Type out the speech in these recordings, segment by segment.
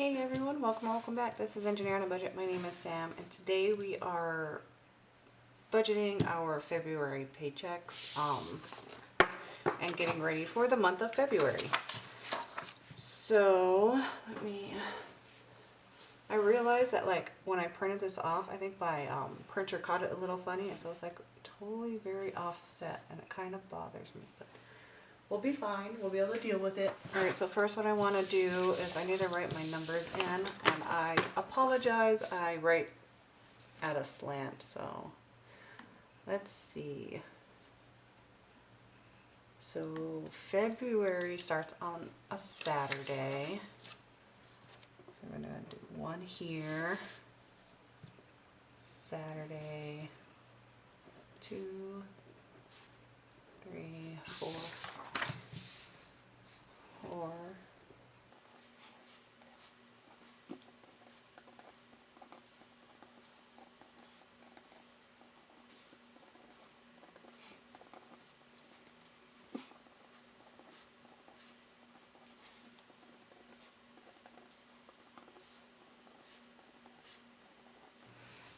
Hey everyone, welcome back. This is Engineer on a Budget. My name is Sam, and today we are budgeting our February paychecks and getting ready for the month of February. So I realized that like when I printed this off, I think my printer caught it a little funny, and so it's like totally very offset, and it kind of bothers me, but we'll be fine. We'll be able to deal with it. All right, so first what I want to do is I need to write my numbers in, and I apologize, I write at a slant, so let's see. So February starts on a Saturday. So we're gonna do one here, Saturday, 2, 3, 4.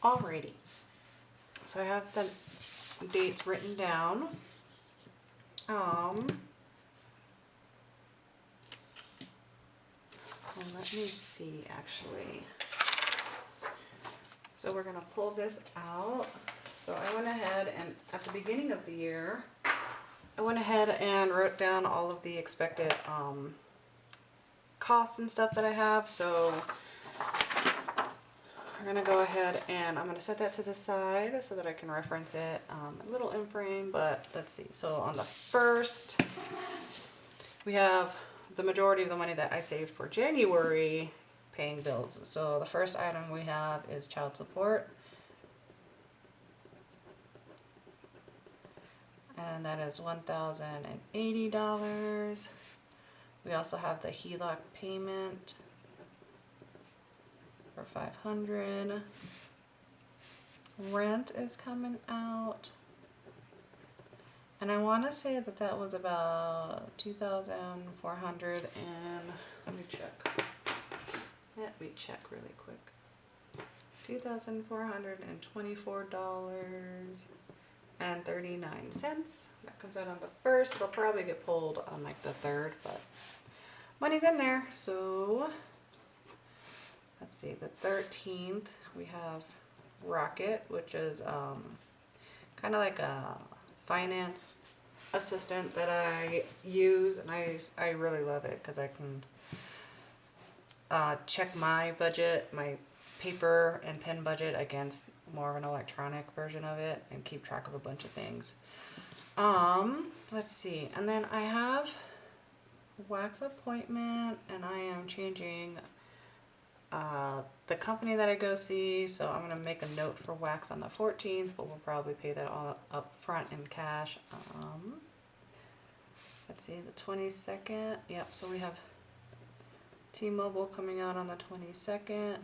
Alrighty, so I have the dates written down. Well, let me see actually. So we're gonna pull this out. So I went ahead and at the beginning of the year, I went ahead and wrote down all of the expected costs and stuff that I have. So we're gonna go ahead and I'm gonna set that to the side so that I can reference it a little in frame, but let's see. So on the first, we have the majority of the money that I saved for January paying bills. So the first item we have is child support. And that is $1,080. We also have the HELOC payment for $500. Rent is coming out. And I want to say that that was about $2,400 and let me check really quick. $2,424.39. That comes out on the 1st. It'll probably get pulled on like the 3rd, but money's in there. So let's see, the 13th we have Rocket, which is kind of like a finance assistant that I use, and I really love it because I can check my budget, my paper and pen budget against more of an electronic version of it and keep track of a bunch of things. Let's see, and then I have wax appointment, and I am changing the company that I go see, so I'm going to make a note for wax on the 14th, but we'll probably pay that all up front in cash. Let's see, the 22nd, yep, so we have T-Mobile coming out on the 22nd,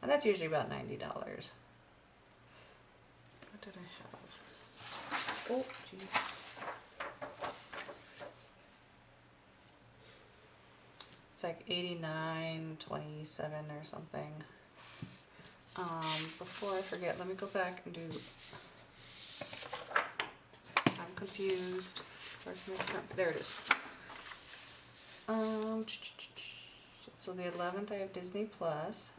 and that's usually about $90. What did I have? Oh, jeez. It's like $89.27 or something. Before I forget, let me go back and do, I'm confused. Where's my account? There it is. So the 11th I have Disney Plus.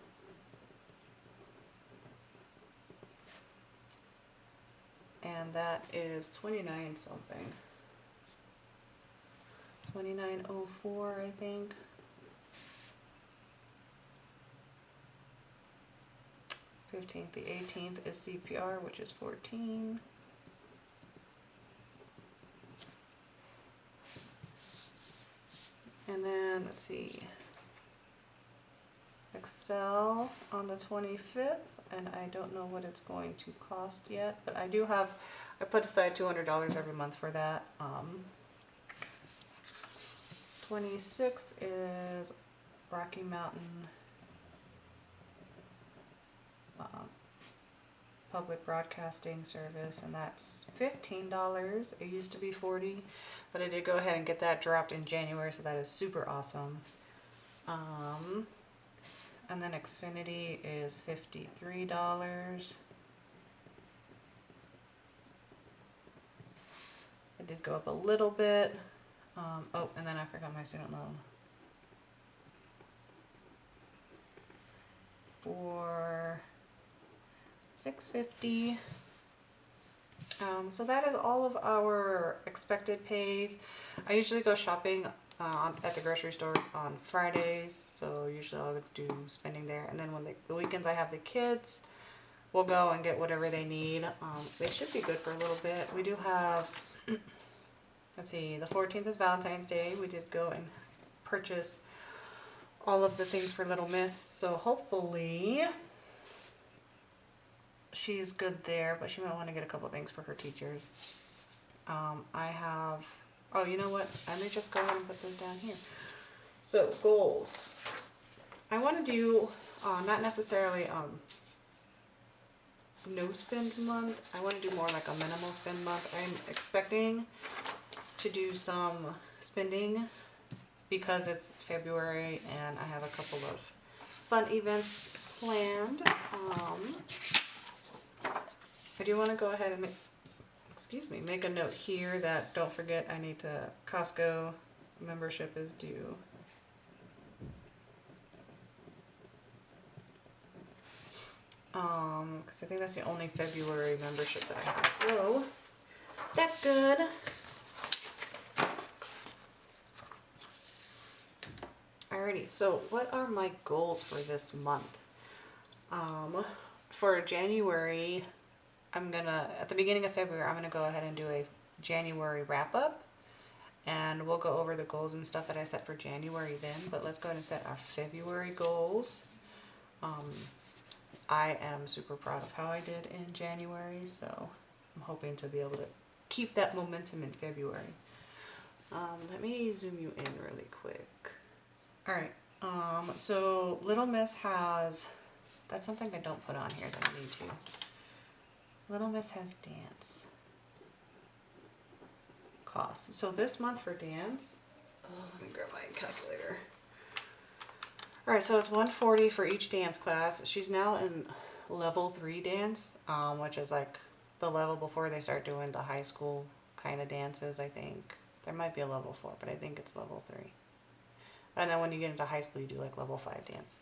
And that is 29 something. 29.04, I think. The 18th is CPR, which is 14. And then let's see, Excel on the 25th, and I don't know what it's going to cost yet, but I put aside $200 every month for that. 26th is Rocky Mountain Public Broadcasting Service, and that's $15. It used to be $40, but I did go ahead and get that dropped in January, so that is super awesome. And then Xfinity is $53. It did go up a little bit. Oh, and then I forgot my student loan. For $650. So that is all of our expected pays. I usually go shopping at the grocery stores on Fridays, so usually I'll do spending there. And then when the weekends I have the kids, we'll go and get whatever they need. They should be good for a little bit. We do have, let's see, the 14th is Valentine's Day. We did go and purchase all of the things for Little Miss, so hopefully she's good there, but she might want to get a couple things for her teachers. I have, oh, you know what? I may just go ahead and put those down here. So, goals. I want to do, not necessarily no spend month. I want to do more like a minimal spend month. I'm expecting to do some spending because it's February and I have a couple of fun events planned. I do want to go ahead and make a note here that don't forget I need to, Costco membership is due. Because I think that's the only February membership that I have. So that's good. Alrighty, so what are my goals for this month? For January, at the beginning of February, I'm gonna go ahead and do a January wrap up, and we'll go over the goals and stuff that I set for January then, but let's go ahead and set our February goals. I am super proud of how I did in January, so I'm hoping to be able to keep that momentum in February. Let me zoom you in really quick. Alright, so Little Miss has, that's something I don't put on here that I need to. Little Miss has dance costs. So this month for dance, let me grab my calculator. Alright, so it's $140 for each dance class. She's now in level 3 dance, which is like the level before they start doing the high school kind of dances, I think. There might be a level 4, but I think it's level 3. And then when you get into high school, you do like level 5 dance.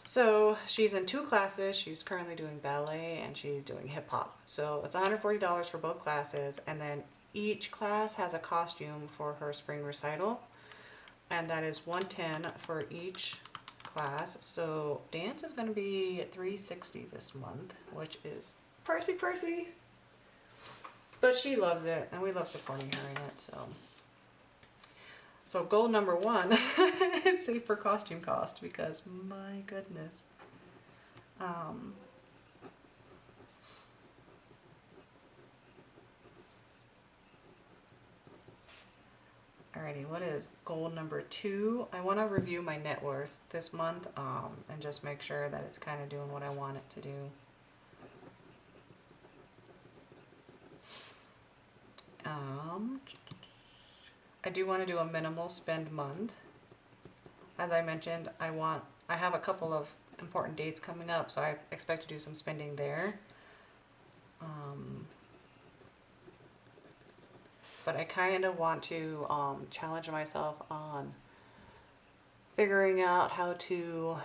So she's in 2 classes. She's currently doing ballet and she's doing hip hop. So it's $140 for both classes, and then each class has a costume for her spring recital, and that is $110 for each class. So dance is going to be at $360 this month, which is pricey, but she loves it and we love supporting her in it. So goal number 1 is save for costume cost, because my goodness. Alrighty, what is goal number 2? I want to review my net worth this month and just make sure that it's kind of doing what I want it to do. I do want to do a minimal spend month. As I mentioned, I have a couple of important dates coming up, so I expect to do some spending there. But I kind of want to challenge myself on figuring out how to,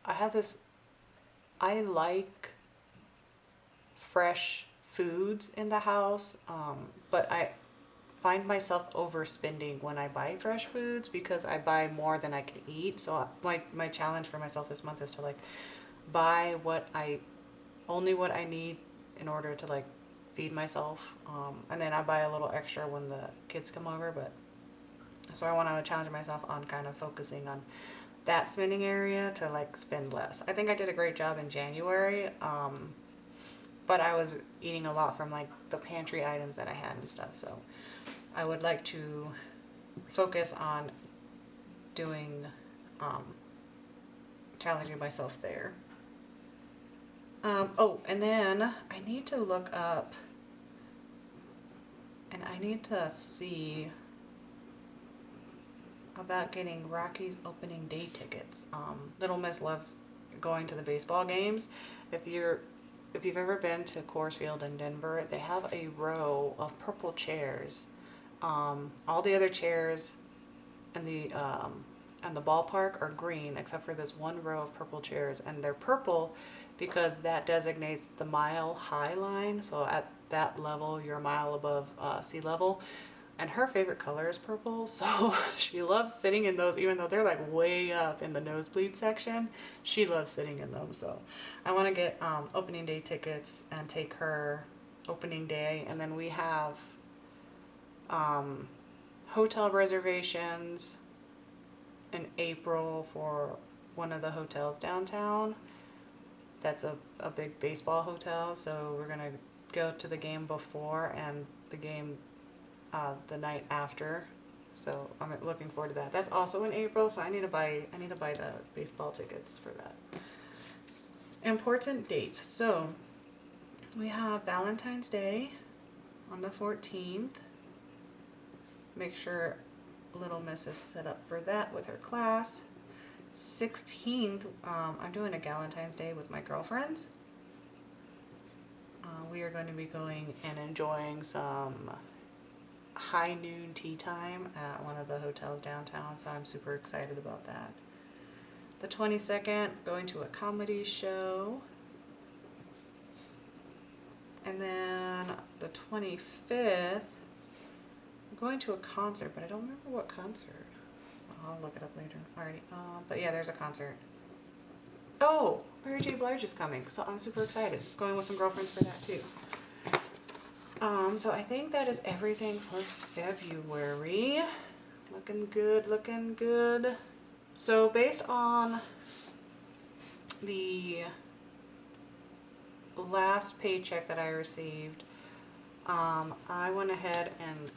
I like fresh foods in the house, but I find myself overspending when I buy fresh foods because I buy more than I can eat. So my challenge for myself this month is to like buy only what I need in order to like feed myself, and then I buy a little extra when the kids come over. But so I want to challenge myself on kind of focusing on that spending area to like spend less. I think I did a great job in January, but I was eating a lot from like the pantry items that I had and stuff, so I would like to focus on doing, challenging myself there. Oh, and then I need to look up, and I need to see, about getting Rockies opening day tickets. Little Miss loves going to the baseball games. If you've ever been to Coors Field in Denver, they have a row of purple chairs. All the other chairs in the ballpark are green except for this one row of purple chairs, and they're purple because that designates the mile high line. So at that level, you're a mile above sea level. And her favorite color is purple, so she loves sitting in those, even though they're like way up in the nosebleed section. She loves sitting in them, so I want to get opening day tickets and take her opening day. And then we have hotel reservations in April for one of the hotels downtown. That's a big baseball hotel, so we're gonna go to the game before and the game the night after. So I'm looking forward to that. That's also in April, so I need to buy the baseball tickets for that. Important dates. So we have Valentine's Day on the 14th. Make sure Little Miss is set up for that with her class. 16th, I'm doing a Galentine's Day with my girlfriends. We are going to be going and enjoying some high noon tea time at one of the hotels downtown, so I'm super excited about that. The 22nd, going to a comedy show. And then the 25th, I'm going to a concert, but I don't remember what concert. I'll look it up later already. But yeah, there's a concert. Oh, Mary J. Blige is coming, so I'm super excited. Going with some girlfriends for that too. So I think that is everything for February. Looking good, looking good. So based on the last paycheck that I received, I went ahead and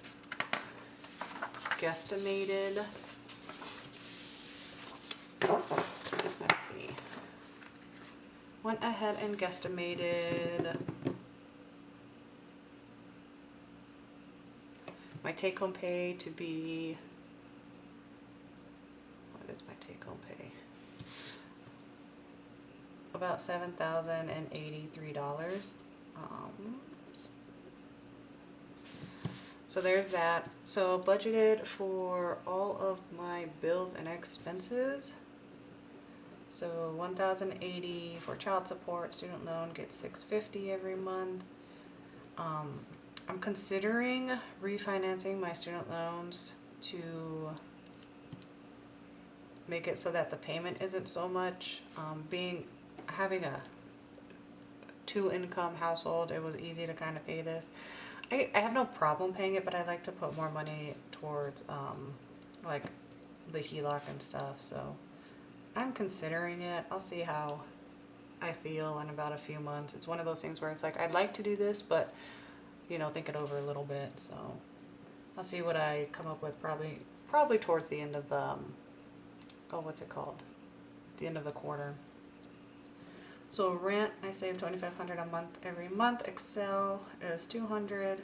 guesstimated, let's see, went ahead and guesstimated my take-home pay to be, what is my take-home pay? About $7,083. So there's that. So budgeted for all of my bills and expenses. So $1,080 for child support, student loan gets $650 every month. I'm considering refinancing my student loans to make it so that the payment isn't so much. Having a 2-income household, it was easy to kind of pay this. I have no problem paying it, but I like to put more money towards like the HELOC and stuff. So I'm considering it. I'll see how I feel in about a few months. It's one of those things where it's like, I'd like to do this, but you know, think it over a little bit. So I'll see what I come up with, probably towards the end of the, what's it called? The end of the quarter. So rent, I save $2,500 a month every month. Excel is $200.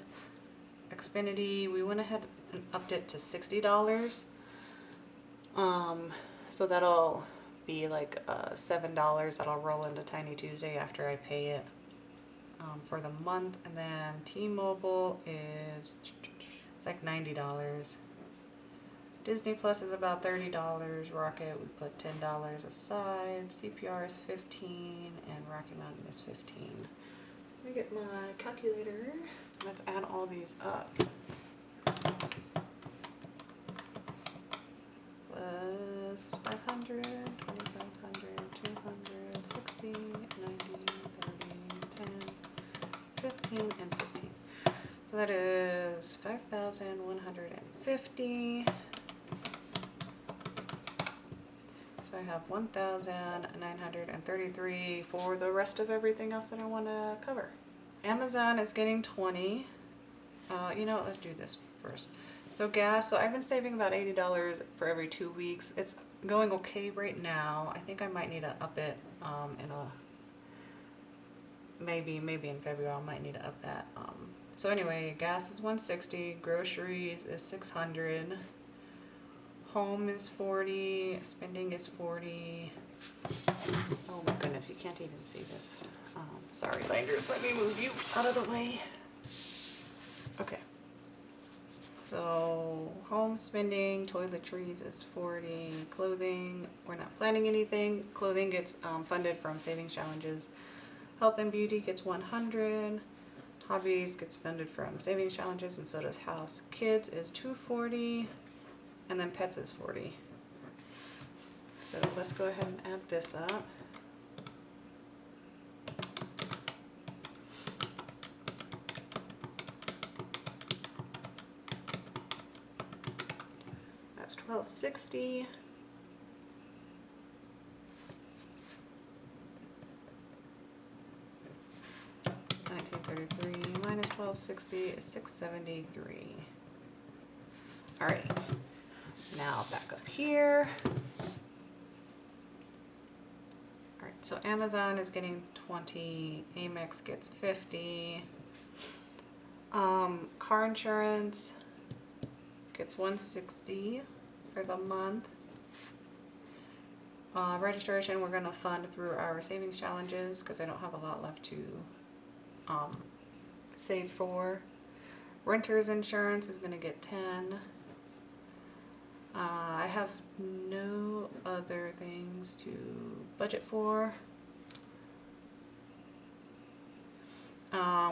Xfinity, we went ahead and upped it to $60. So that'll be like $7 that'll roll into Tiny Tuesday after I pay it for the month. And then T-Mobile is, it's like $90. Disney Plus is about $30. Rocket, we put $10 aside. CPR is $15, and Rocky Mountain is $15. Let me get my calculator. Let's add all these up. Plus 500, 2,500, 200, 60, 90, 30, 10, 15, and 15. So that is 5,150. So I have 1,933 for the rest of everything else that I want to cover. Amazon is getting 20. You know what, let's do this first. So gas, so I've been saving about $80 for every 2 weeks. It's going okay right now. I think I might need to up it maybe in February I might need to up that. So anyway, gas is $160, groceries is $600. home is 40, spending is 40. Oh my goodness, you can't even see this. Sorry, Landers, let me move you out of the way. Okay. So home spending, toiletries is 40, clothing, we're not planning anything. Clothing gets funded from savings challenges. Health and beauty gets 100. Hobbies gets funded from savings challenges, and so does house. Kids is 240, and then pets is 40. So let's go ahead and add this up. That's $1260. $1933 minus $1260 is $673. All right, now back up here. All right, so Amazon is getting 20, Amex gets 50. Car insurance gets 160 for the month. Registration we're gonna fund through our savings challenges because I don't have a lot left to save for. Renter's insurance is gonna get 10. I have no other things to budget for.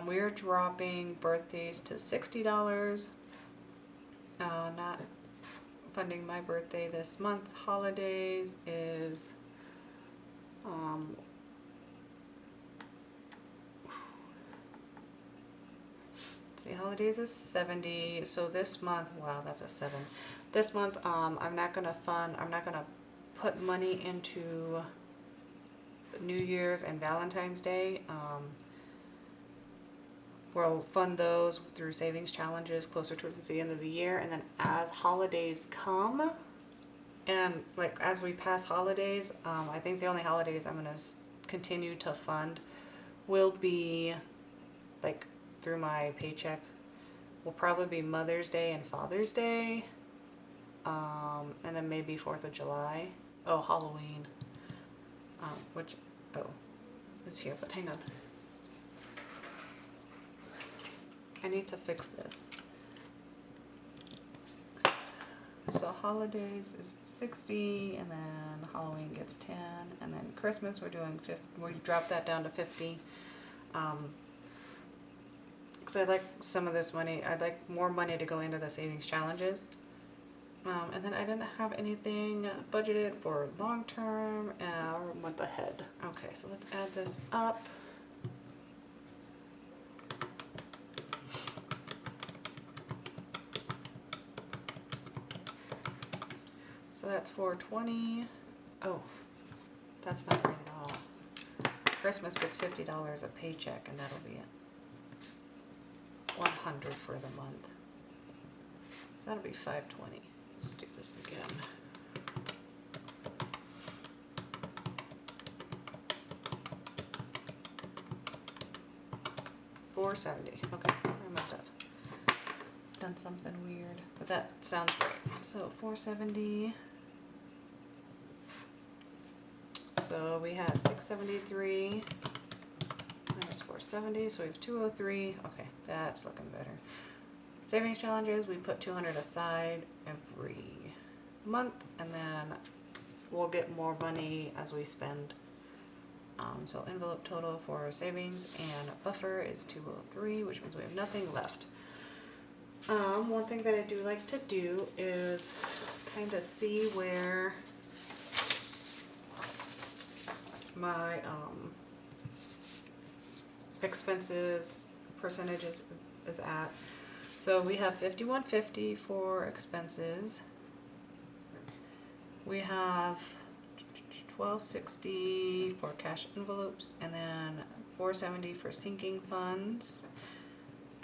We're dropping birthdays to $60. Not funding my birthday this month. Holidays is see, holidays is 70. So this month, wow, that's a 7. This month, I'm not gonna put money into New Year's and Valentine's Day. We'll fund those through savings challenges closer towards the end of the year, and then as holidays come, and like as we pass holidays, I think the only holidays I'm gonna continue to fund will be like through my paycheck. Will probably be Mother's Day and Father's Day, and then maybe 4th of July. Oh, Halloween, which is here, but hang on. I need to fix this. So holidays is 60, and then Halloween gets 10, and then Christmas we're doing 50. We dropped that down to 50. Because I'd like some of this money. I'd like more money to go into the savings challenges. And then I didn't have anything budgeted for long term or month ahead. Okay, so let's add this up. So that's 420. Oh, that's not right at all. Christmas gets $50 a paycheck, and that'll be it. 100 for the month. So that'll be 520. Let's do this again. $470. Okay, I must have done something weird, but that sounds right. So 470. So we have 673 minus 470, so we have 203. Okay, that's looking better. Savings challenges, we put 200 aside every month, and then we'll get more money as we spend. So envelope total for savings and buffer is 203, which means we have nothing left. One thing that I do like to do is kind of see where my expenses percentages is at. So we have 5150 for expenses. We have 1260 for cash envelopes, and then 470 for sinking funds,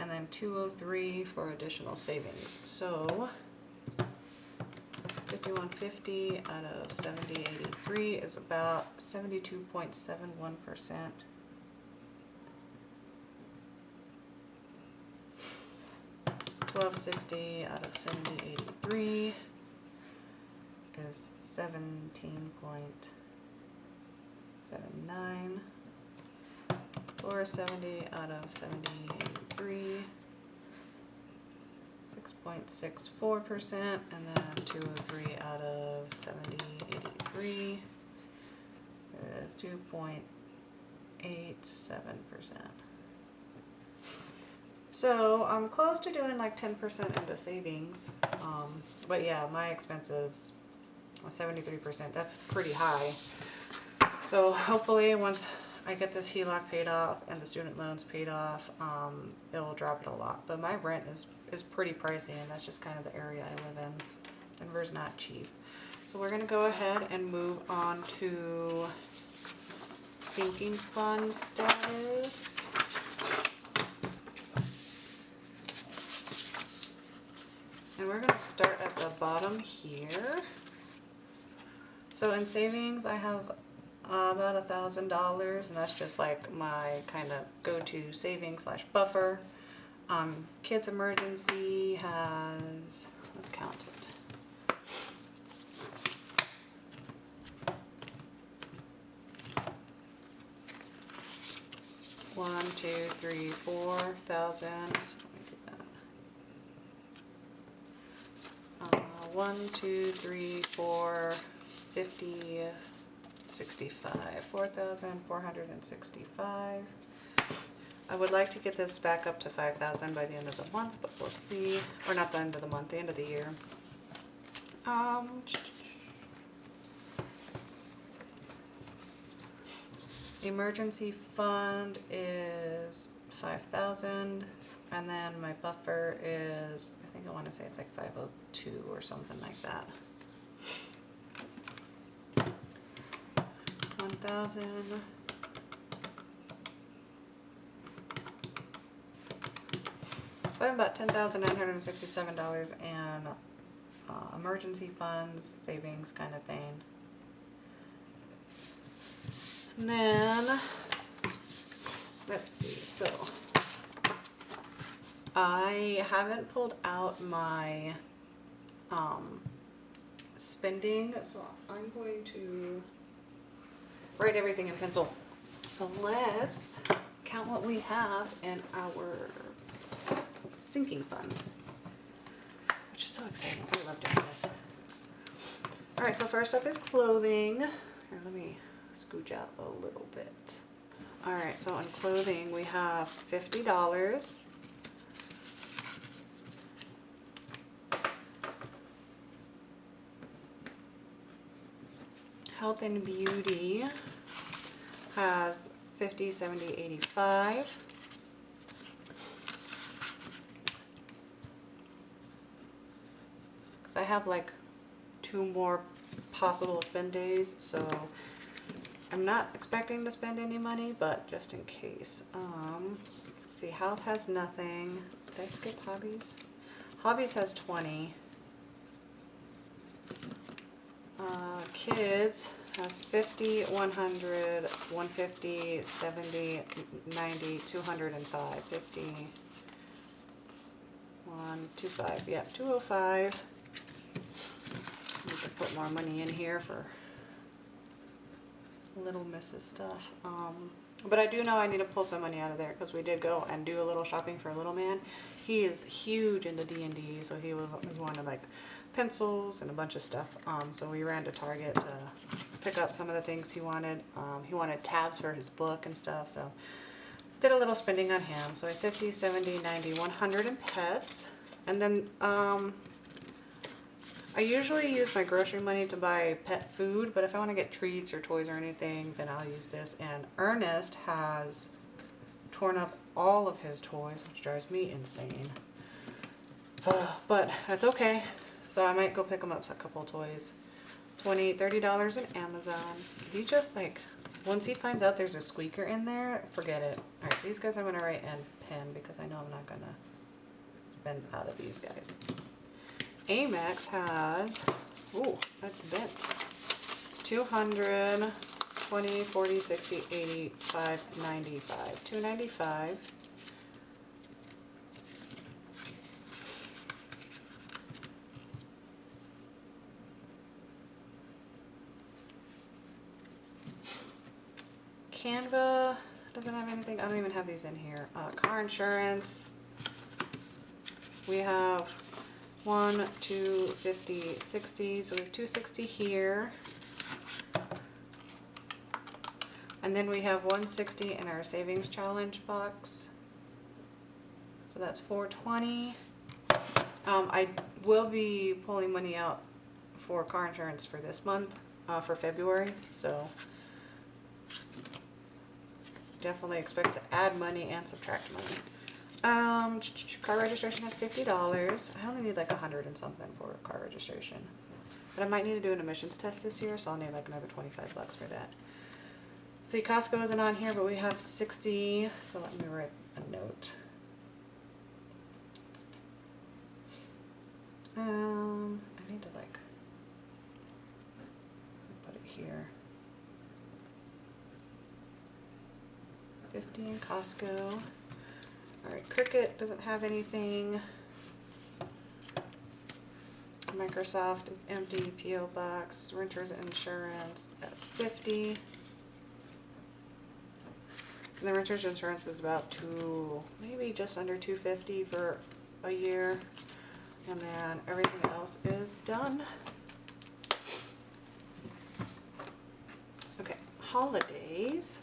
and then 203 for additional savings. So 5150 out of 7083 is about 72.71%. $1260 out of 7083 is 17.79. 470 out of 70.83. 6.64%, and then 203 out of 70.83 is 2.87%. So I'm close to doing like 10% into savings, but yeah, my expenses, 73%, that's pretty high. So hopefully once I get this HELOC paid off and the student loans paid off, it will drop it a lot. But my rent is pretty pricey, and that's just kind of the area I live in. Denver's not cheap. So we're gonna go ahead and move on to sinking fund status. And we're gonna start at the bottom here. So in savings, I have about $1,000, and that's just like my kind of go-to savings slash buffer. Kids emergency has, let's count it. One, two, three, 4,000. So let me do that. 1, 2, 3, 4, 50, 65, 4,465. I would like to get this back up to 5,000 by the end of the month, but we'll see. Or not the end of the month, the end of the year. Emergency fund is 5,000, and then my buffer is, I think I want to say it's like 502 or something like that. 1,000. So I have about $10,967 in emergency funds, savings kind of thing. And then, let's see, so I haven't pulled out my spending, so I'm going to write everything in pencil. So let's count what we have in our sinking funds, which is so exciting. I love doing this. All right, so first up is clothing. Here, let me scooch out a little bit. All right, so on clothing we have $50. Health and beauty has 50, 70, 85. Because I have like 2 more possible spend days, so I'm not expecting to spend any money, but just in case. Let's see, house has nothing. Did I skip hobbies? Hobbies has 20. Kids has 50, 100, 150, 70, 90, 205, 50, 125, yeah, 205. Need to put more money in here for Little Mrs. stuff. But I do know I need to pull some money out of there because we did go and do a little shopping for little man. He is huge into D&D, so he wanted like pencils and a bunch of stuff. So we ran to Target to pick up some of the things he wanted. He wanted tabs for his book and stuff, so did a little spending on him. So 50, 70, 90, 100 in pets. And then I usually use my grocery money to buy pet food, but if I want to get treats or toys or anything, then I'll use this. And Ernest has torn up all of his toys, which drives me insane. But that's okay. So I might go pick him up a couple toys. $20, $30 in Amazon. He just like, once he finds out there's a squeaker in there, forget it. All right, these guys I'm going to write in pen because I know I'm not going to spend out of these guys. Amex has, ooh, that's bent. 200, 20, 40, 60, 80, 5, 95. 295. Canva doesn't have anything. I don't even have these in here. Car insurance. We have 1, 2, 50, 60. So we have 260 here. And then we have 160 in our savings challenge box. So that's 420. I will be pulling money out for car insurance for this month, for February. So definitely expect to add money and subtract money. Car registration has $50. I only need like 100 and something for car registration. But I might need to do an emissions test this year, so I'll need like another 25 bucks for that. See, Costco isn't on here, but we have 60, so let me write a note. I need to like put it here. 50 in Costco. Alright, Cricut doesn't have anything. Microsoft is empty. P.O. Box. Renters Insurance, that's 50. And the renters insurance is about maybe just under 250 for a year. And then everything else is done. Okay, holidays.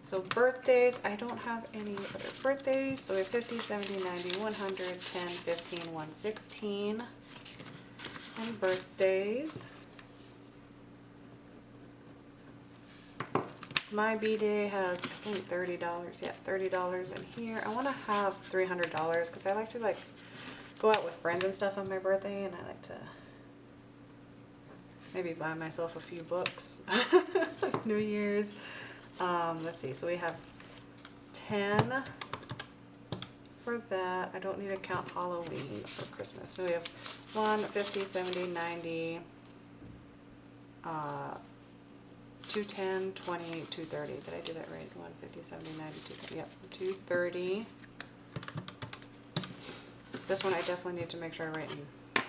So birthdays, I don't have any other birthdays. So we have 50, 70, 90, 100, 10, 15, 116. And birthdays. My B-Day has, I think, $30. Yeah, $30 in here. I want to have $300 because I like to like go out with friends and stuff on my birthday, and I like to maybe buy myself a few books. New Year's. Let's see. So we have 10 for that. I don't need to count Halloween for Christmas. So we have 1, 50, 70, 90. 210, 20, 230. Did I do that right? 150, 70, 90, 230. Yep, 230. This one I definitely need to make sure I write in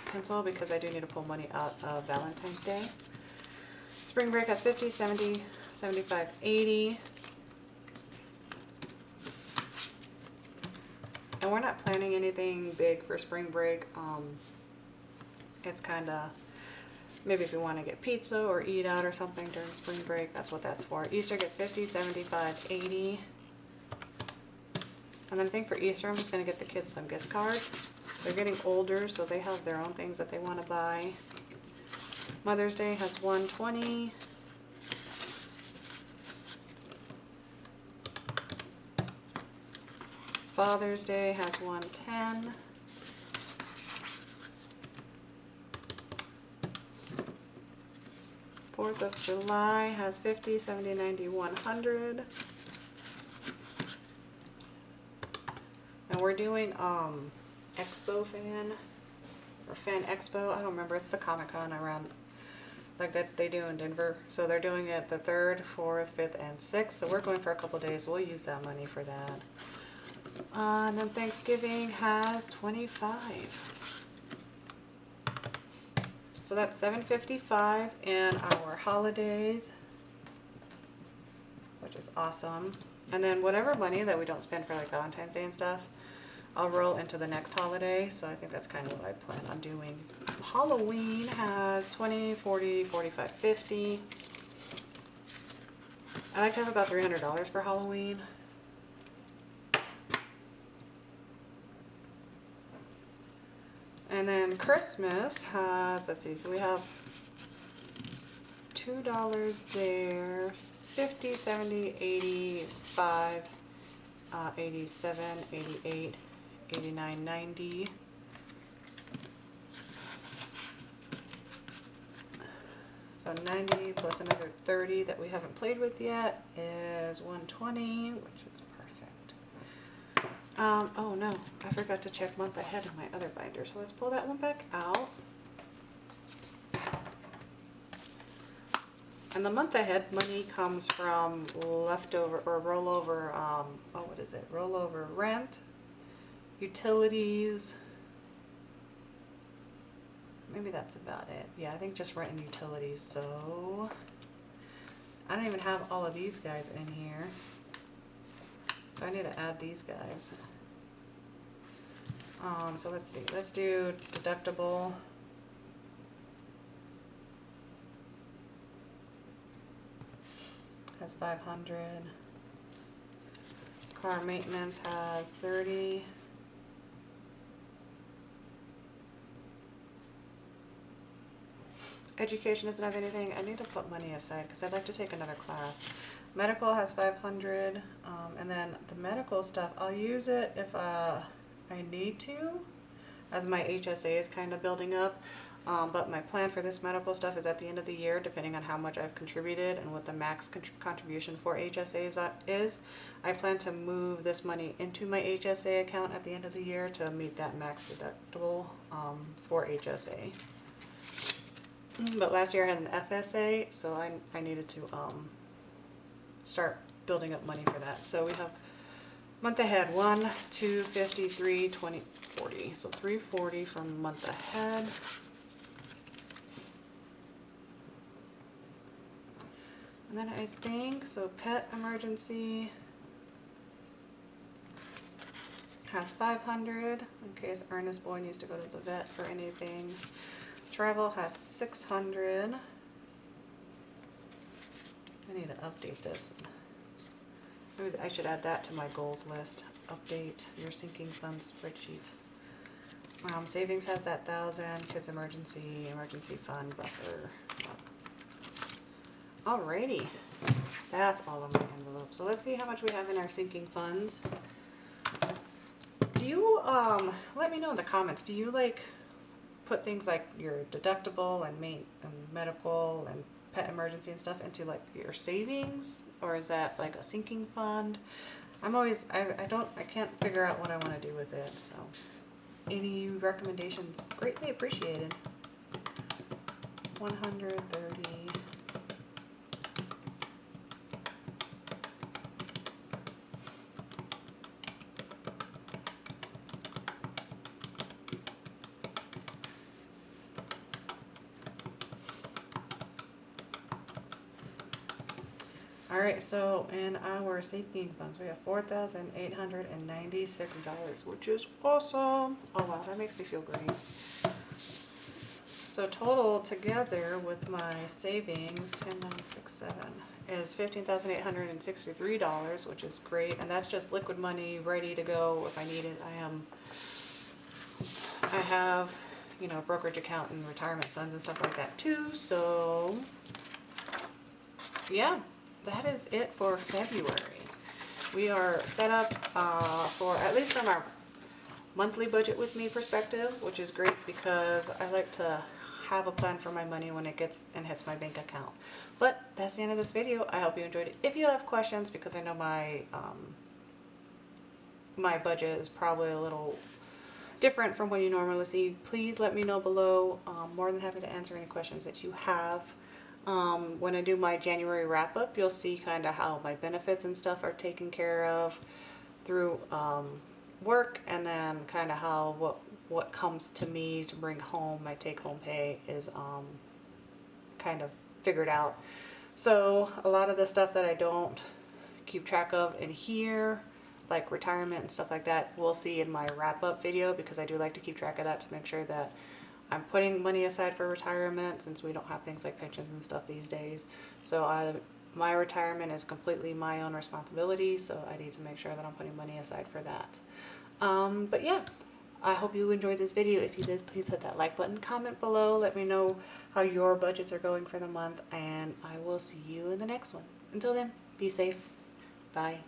pencil because I do need to pull money out of Valentine's Day. Spring break has 50, 70, 75, 80. And we're not planning anything big for spring break. It's kind of, maybe if you want to get pizza or eat out or something during spring break, that's what that's for. Easter gets 50, 75, 80. And then I think for Easter, I'm just going to get the kids some gift cards. They're getting older, so they have their own things that they want to buy. Mother's Day has 120. Father's Day has 110. Fourth of July has 50, 70, 90, 100. And we're doing Expo Fan, or Fan Expo, I don't remember, it's the Comic-Con around, like that they do in Denver. So they're doing it the 3rd, 4th, 5th, and 6th. So we're going for a couple days, so we'll use that money for that. And then Thanksgiving has 25. So that's $755 in our holidays, which is awesome. And then whatever money that we don't spend for like Valentine's Day and stuff, I'll roll into the next holiday. So I think that's kind of what I plan on doing. Halloween has 20, 40, 45, 50. I like to have about $300 for Halloween. And then Christmas has, let's see, so we have $2 there, 50, 70, 85, 87, 88, 89, 90. So 90 plus another 30 that we haven't played with yet is 120, which is perfect. Oh no, I forgot to check month ahead on my other binder, so let's pull that one back out. And the month ahead money comes from leftover or rollover, what is it? Rollover rent, utilities. Maybe that's about it. Yeah, I think just rent and utilities. So I don't even have all of these guys in here. So I need to add these guys. So let's see. Let's do deductible. Has 500. Car maintenance has 30. Education doesn't have anything. I need to put money aside because I'd like to take another class. Medical has 500, and then the medical stuff, I'll use it if I need to, as my HSA is kind of building up. But my plan for this medical stuff is at the end of the year, depending on how much I've contributed and what the max contribution for HSAs is. I plan to move this money into my HSA account at the end of the year to meet that max deductible for HSA. But last year I had an FSA, so I needed to start building up money for that. So we have month ahead, 1, 2, 50, 3, 20, 40. So 340 from month ahead. And then I think, so pet emergency has 500 in case Ernest Boy needs to go to the vet for anything. Travel has 600. I need to update this. Maybe I should add that to my goals list. Update your sinking funds spreadsheet. Savings has that 1,000. Kids emergency fund buffer. Alrighty, that's all of my envelope. So let's see how much we have in our sinking funds. Do you let me know in the comments? Do you like put things like your deductible and medical and pet emergency and stuff into like your savings, or is that like a sinking fund? I can't figure out what I want to do with it. So any recommendations, greatly appreciated. 130. Alright, so in our sinking funds, we have $4,896, which is awesome. Oh wow, that makes me feel great. So total together with my savings, 10,967, is $15,863, which is great. And that's just liquid money ready to go if I need it. I have, you know, brokerage account and retirement funds and stuff like that too. So yeah. That is it for February. We are set up for, at least from our monthly budget with me perspective, which is great because I like to have a plan for my money when it gets and hits my bank account. But that's the end of this video. I hope you enjoyed it. If you have questions, because I know my my budget is probably a little different from what you normally see, please let me know below. I'm more than happy to answer any questions that you have. When I do my January wrap up, you'll see kind of how my benefits and stuff are taken care of through work, and then kind of how what comes to me to bring home, my take home pay is kind of figured out. So a lot of the stuff that I don't keep track of in here, like retirement and stuff like that, we'll see in my wrap up video, because I do like to keep track of that to make sure that I'm putting money aside for retirement, since we don't have things like pensions and stuff these days. So my retirement is completely my own responsibility, so I need to make sure that I'm putting money aside for that. But yeah, I hope you enjoyed this video. If you did, please hit that like button, comment below, let me know how your budgets are going for the month, and I will see you in the next one. Until then, be safe. Bye.